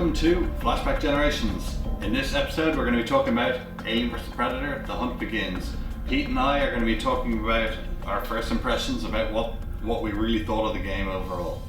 Welcome to Flashback Generations. In this episode we're going to be talking about Alien vs Predator, The Hunt Begins. Pete and I are going to be talking about our first impressions about what we really thought of the game overall.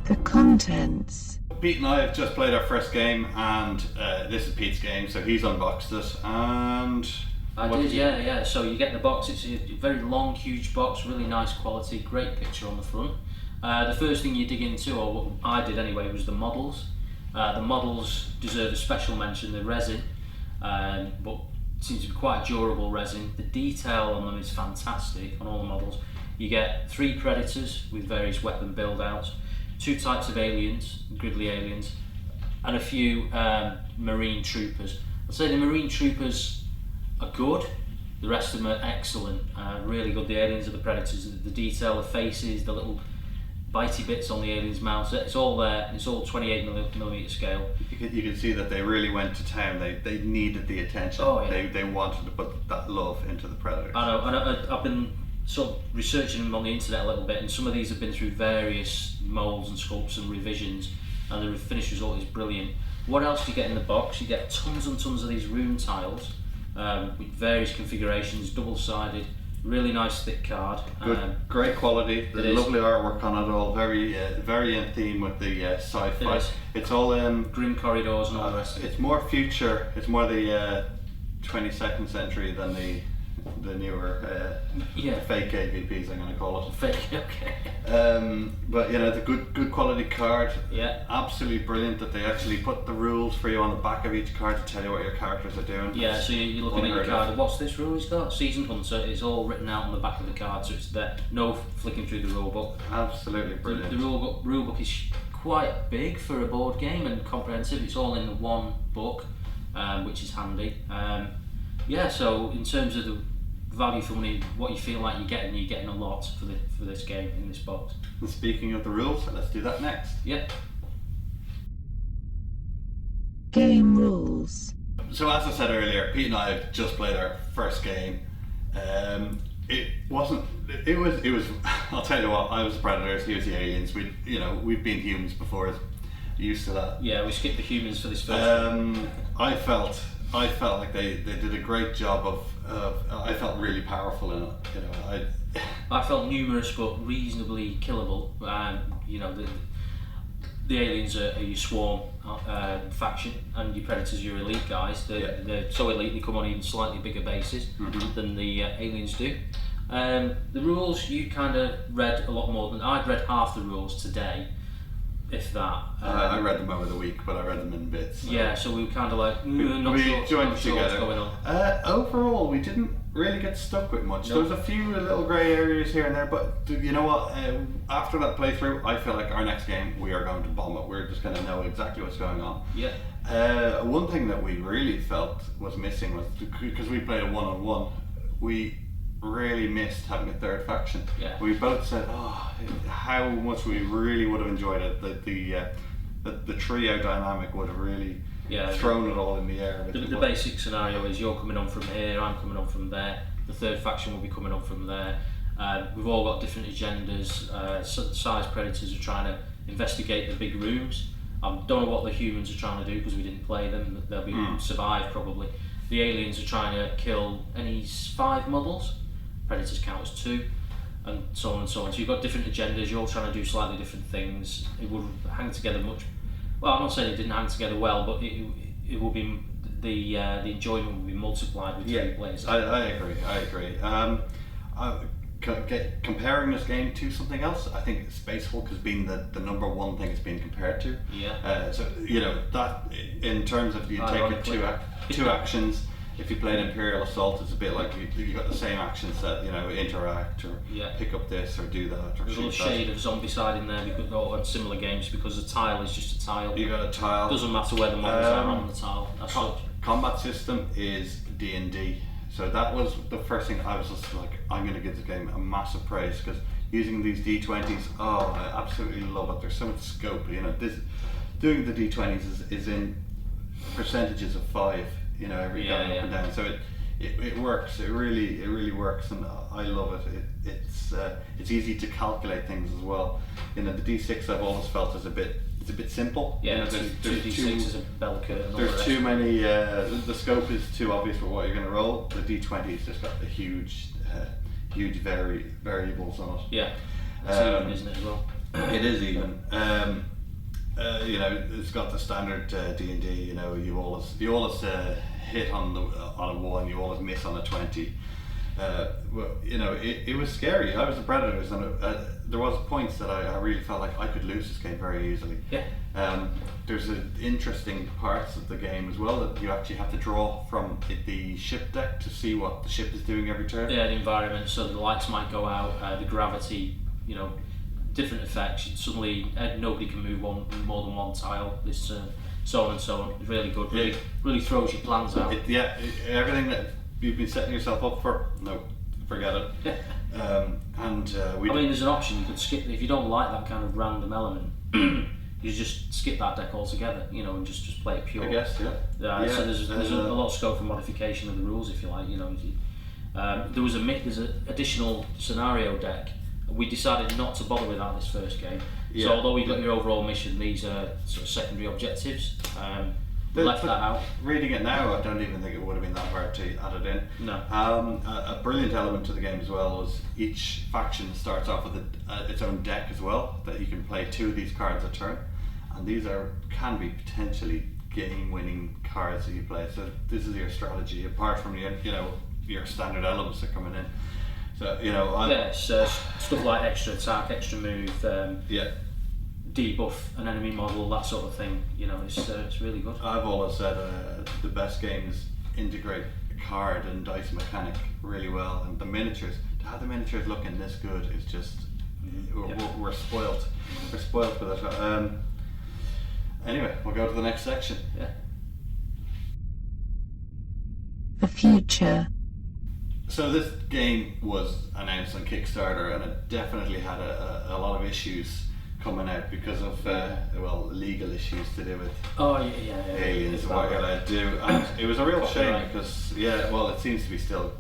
The contents. Pete and I have just played our first game, and this is Pete's game, so he's unboxed it, and... Yeah. So you get the box, it's a very long, huge box, really nice quality, great picture on the front. The first thing you dig into, or what I did anyway, was the models. The models deserve a special mention, the resin, but it seems to be quite a durable resin. The detail on them is fantastic on all the models. You get 3 predators with various weapon build-outs, 2 types of aliens, grizzly aliens, and a few marine troopers. I'd say the marine troopers are good, the rest of them are excellent, really good. The aliens are the predators, the detail, the faces, the little bitey bits on the alien's mouth, it's all there, it's all 28mm scale. You can see that they really went to town, they needed the attention. Oh, yeah. They wanted to put that love into the predators. I know, and I've been sort of researching them on the internet a little bit, and some of these have been through various molds and sculpts and revisions, and the finished result is brilliant. What else do you get in the box? You get tons and tons of these room tiles with various configurations, double-sided, really nice thick card. Good, great quality, the lovely artwork on it all, very in theme with the sci-fi. It's all grim corridors and all the rest of it. It's more future, it's more the 22nd century than the newer fake AVPs, I'm going to call it. Fake, okay. But you know, the good quality card. Yeah. Absolutely brilliant that they actually put the rules for you on the back of each card to tell you what your characters are doing. Yeah, so you're looking at your card, what's this rule he's got? Seasoned Hunter, it's all written out on the back of the card, so it's there. No flicking through the rule book. Absolutely brilliant. The rule book is quite big for a board game and comprehensive. It's all in one book, which is handy. So in terms of the value for money, what you feel like you're getting a lot for this game in this box. And speaking of the rules, let's do that next. Yeah. Game rules. So as I said earlier, Pete and I have just played our first game. It was I'll tell you what, I was the predators, he was the aliens. We've been humans before, used to that. Yeah, we skipped the humans for this first one. I felt like they did a great job of I felt really powerful in it. I felt numerous but reasonably killable. The aliens are your swarm faction, and your predators are your elite guys. They're so elite they come on even slightly bigger bases than the aliens do. The rules you kind of read a lot more than I'd read half the rules today, if that. I read them over the week, but I read them in bits. So. Yeah, so we were kind of like not sure what's going on. Overall, we didn't really get stuck with much. There was a few little grey areas here and there, but you know what? After that playthrough, I feel like our next game we are going to bomb it. We're just going to know exactly what's going on. Yeah. One thing that we really felt was missing was because we played a one-on-one. We really missed having a third faction. Yeah. We both said, how much we really would have enjoyed it. The trio dynamic would have really thrown it all in the air. The basic scenario is you're coming on from here, I'm coming on from there. The third faction will be coming on from there. We've all got different agendas. Size predators are trying to investigate the big rooms. I don't know what the humans are trying to do because we didn't play them. They'll be survive probably. The aliens are trying to kill any 5 models. Predators count as 2, and so on and so on. So you've got different agendas, you're all trying to do slightly different things. It would hang together much. Well, I'm not saying it didn't hang together well, but it will be the enjoyment will be multiplied with 3 players. I agree. Comparing this game to something else, I think Space Hulk has been the number one thing it's been compared to. Yeah. So that in terms of you take two actions. If you played Imperial Assault, it's a bit like you got the same action set, interact or pick up this or do that or There's a little shade of zombicide in there because on similar games because the tile is just a tile. You got a tile. Doesn't matter where the models are on the tile. Combat system is D&D. So that was the first thing I was just like, I'm going to give this game a massive praise because using these D20s, I absolutely love it. There's so much scope. Doing the D20s is in percentages of 5. Every going up and down. So it works. It really works, and I love it. It's easy to calculate things as well. The D6 I've always felt is a bit it's a bit simple. Yeah, You know, two D6 is a bell curve. And all the there's rest. too many. The scope is too obvious for what you're going to roll. The D20's just got the huge variables on it. Yeah, it's even, isn't it as well? It is even. You know, it's got the standard D&D. You know, you always hit on a 1, you always miss on a 20. Well, you know, it was scary. I was the Predators, and there was points that I really felt like I could lose this game very easily. Yeah. There's interesting parts of the game as well that you actually have to draw from the ship deck to see what the ship is doing every turn. Yeah, the environment. So the lights might go out, the gravity. You know, different effects. Suddenly, nobody can move more than one tile this turn. So on and so on. It's really good. Really throws your plans out. Everything that you've been setting yourself up for, no, forget it. Yeah. I mean, there's an option. You could skip if you don't like that kind of random element. You just skip that deck altogether, you know, and just play it pure. I guess, yeah. So there's a lot of scope for modification of the rules, if you like. You know, there's an additional scenario deck. We decided not to bother with that this first game. Yeah. So although we got your overall mission, these are sort of secondary objectives. Left that out. Reading it now, I don't even think it would have been that hard to add it in. No. A brilliant element to the game as well was each faction starts off with its own deck as well, that you can play 2 of these cards a turn, and these can be potentially game-winning cards that you play. So this is your strategy, apart from your standard elements that are coming in. So you know, stuff like extra attack, extra move. Debuff an enemy model, that sort of thing. You know, it's really good. I've always said the best games integrate card and dice mechanic really well, and the miniatures. To have the miniatures looking this good is just we're spoiled. We're spoiled for that. Anyway, we'll go to the next section. Yeah. The future. So this game was announced on Kickstarter, and it definitely had a lot of issues coming out because of legal issues to do with aliens and what you're allowed to do, and it was a real shame because it seems to be still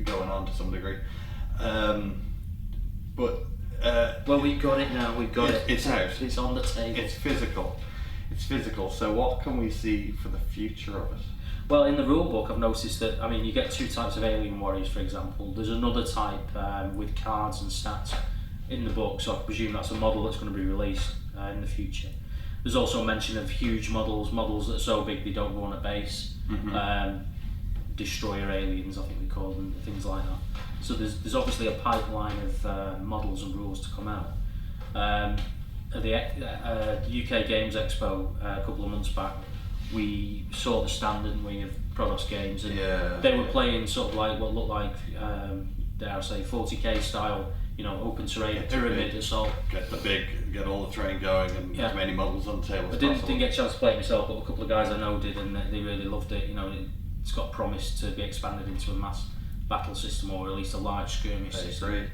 going on to some degree, but we've got it now. We've got it. It's out. It's on the table. It's physical. So what can we see for the future of it? Well, in the rulebook, I've noticed that, I mean, you get 2 types of alien warriors, for example. There's another type with cards and stats in the book, so I presume that's a model that's going to be released in the future. There's also a mention of huge models that are so big they don't go on a base. Destroyer aliens, I think we call them, things like that. So there's obviously a pipeline of models and rules to come out. At the UK Games Expo a couple of months back, we saw the stand, didn't we, of Prodos games, and they were playing sort of like what looked like, dare I say, 40k style, you know, open terrain, pyramid assault. Get all the terrain going and as many models on the table as possible. Didn't get a chance to play it myself, but a couple of guys I know did, and they really loved it. You know, it's got promise to be expanded into a mass battle system, or at least a large skirmish system. Great.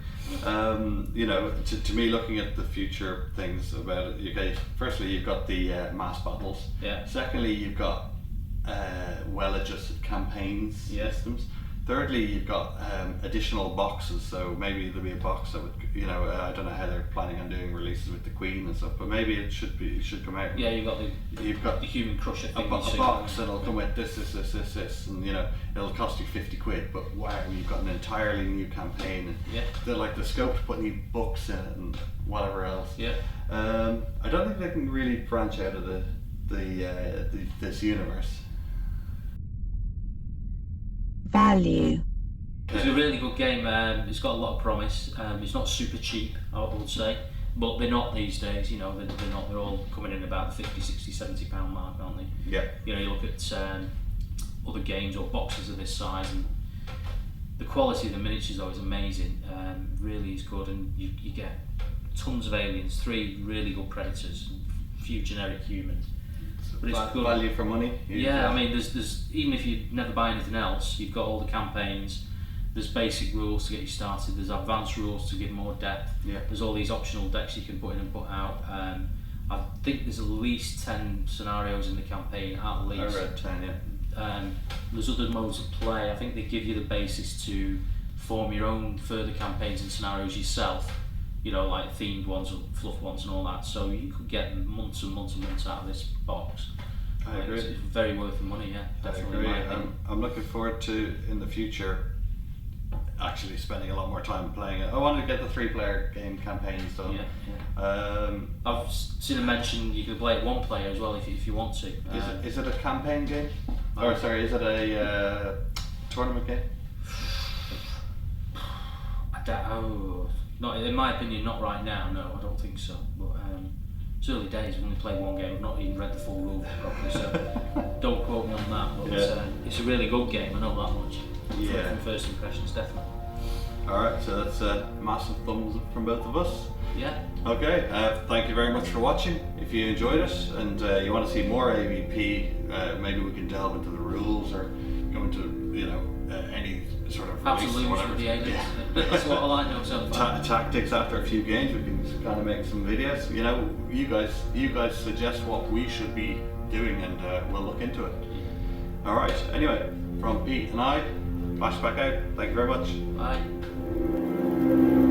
You know, to me, looking at the future things about it, firstly you've got the mass battles. Yeah. Secondly, you've got well-adjusted campaigns systems. Thirdly, you've got additional boxes, so maybe there'll be a box that would, you know, I don't know how they're planning on doing releases with the Queen and stuff, but maybe it should come out. Yeah, you've got the Human Crusher thing. A box that'll come with this, and you know, it'll cost you 50 quid, but wow, you've got an entirely new campaign, and they're like the scope to put new books in it and whatever else. Yeah. I don't think they can really branch out of this universe. Value. It's a really good game. It's got a lot of promise. It's not super cheap, I would say, but they're not these days. You know, they're not. They're all coming in about the 50, 60, 70 pound mark, aren't they? Yeah. You know, you look at other games or boxes of this size, and the quality of the miniatures though is amazing. Really is good, and you get tons of aliens, 3 really good predators, and a few generic humans. But it's good. Value for money. I mean, there's even if you never buy anything else, you've got all the campaigns. There's basic rules to get you started. There's advanced rules to give more depth. Yeah. There's all these optional decks you can put in and put out. I think there's at least 10 scenarios in the campaign, at least. I read 10, yeah. There's other modes of play. I think they give you the basis to form your own further campaigns and scenarios yourself. you know, like themed ones or fluff ones and all that. So you could get months and months and months out of this box. I agree. It's very worth the money, yeah, definitely. I agree. I'm looking forward to, in the future, actually spending a lot more time playing it. I wanted to get the 3-player game campaigns done. Yeah. I've seen a mention you can play it 1 player as well if you want to. Is it a campaign game? Or sorry, is it a tournament game? Not in my opinion, not right now. No, I don't think so. But it's early days. I've only played 1 game. I've not even read the full rules properly, so don't quote me on that. But it's a really good game. I know that much. Yeah. From first impressions, definitely. All right, so that's a massive thumbs up from both of us. Yeah. Okay, thank you very much for watching. If you enjoyed it and you want to see more AVP, maybe we can delve into the rules or go into, you know, any sort of Perhaps release lose or whatever. with the aliens. That's what all I know so far. Tactics after a few games, we can kind of make some videos. You know, you guys suggest what we should be doing, and we'll look into it. All right. Anyway, from Pete and I, Flashback out. Thank you very much. Bye.